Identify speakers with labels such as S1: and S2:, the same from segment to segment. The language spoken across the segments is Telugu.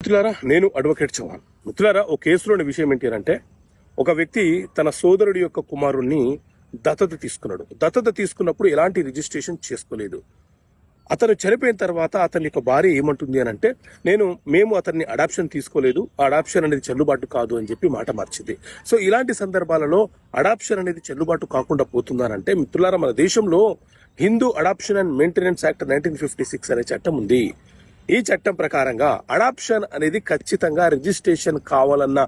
S1: మిత్రులారా, నేను అడ్వకేట్ చౌహాన్. మిత్రులారా, ఓ కేసులోని విషయం ఏంటి అంటే, ఒక వ్యక్తి తన సోదరుడి యొక్క కుమారుణ్ణి దత్తత తీసుకున్నాడు. దత్తత తీసుకున్నప్పుడు ఎలాంటి రిజిస్ట్రేషన్ చేసుకోలేదు. అతను చనిపోయిన తర్వాత అతని యొక్క భార్య ఏమంటుంది అని అంటే, మేము అతన్ని అడాప్షన్ తీసుకోలేదు, అడాప్షన్ అనేది చెల్లుబాటు కాదు అని చెప్పి మాట మార్చింది. సో ఇలాంటి సందర్భాలలో అడాప్షన్ అనేది చెల్లుబాటు కాకుండా పోతుందనంటే, మిత్రులారా, మన దేశంలో Hindu adoption and maintenance act 1956 అనే చట్టం ఉంది. ఈ చట్టం ప్రకారంగా అడాప్షన్ అనేది ఖచ్చితంగా రిజిస్ట్రేషన్ కావాలన్న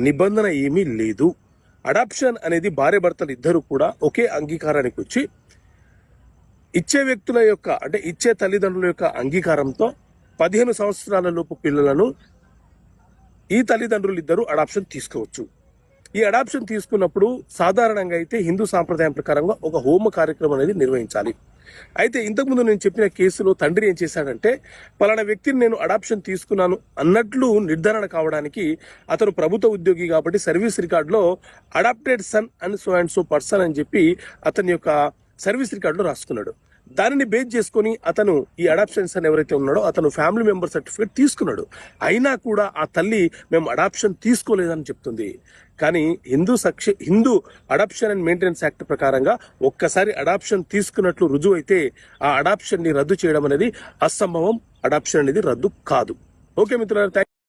S1: నిబంధన ఏమీ లేదు. అడాప్షన్ అనేది భార్య భర్తలు ఇద్దరు కూడా ఒకే అంగీకారానికి వచ్చి ఇచ్చే వ్యక్తుల యొక్క అంటే ఇచ్చే తల్లిదండ్రుల యొక్క అంగీకారంతో 15 సంవత్సరాల లోపు పిల్లలను ఈ తల్లిదండ్రులు ఇద్దరు అడాప్షన్ తీసుకోవచ్చు. ఈ అడాప్షన్ తీసుకున్నప్పుడు సాధారణంగా అయితే హిందూ సాంప్రదాయం ప్రకారంగా ఒక హోమ కార్యక్రమం అనేది నిర్వహించాలి. అయితే ఇంతకుముందు నేను చెప్పిన కేసులో తండ్రి ఏం చేశాడంటే, పలానా వ్యక్తిని నేను అడాప్షన్ తీసుకున్నాను అన్నట్లు నిర్ధారణ కావడానికి అతను ప్రభుత్వ ఉద్యోగి కాబట్టి సర్వీస్ రికార్డులో adopted son and so person అని చెప్పి అతని యొక్క సర్వీస్ రికార్డులో రాసుకున్నాడు. దానిని బేస్ చేసుకుని అతను ఈ అడాప్షన్ సన్ ఎవరైతే ఉన్నాడో అతను ఫ్యామిలీ మెంబర్ సర్టిఫికేట్ తీసుకున్నాడు. అయినా కూడా ఆ తల్లి మేము అడాప్షన్ తీసుకోలేదని చెప్తుంది. కానీ Hindu adoption and maintenance act ప్రకారంగా ఒక్కసారి అడాప్షన్ తీసుకున్నట్లు రుజువు అయితే ఆ అడాప్షన్ ని రద్దు చేయడం అనేది అసంభవం. అడాప్షన్ అనేది రద్దు కాదు. ఓకే మిత్రులారా.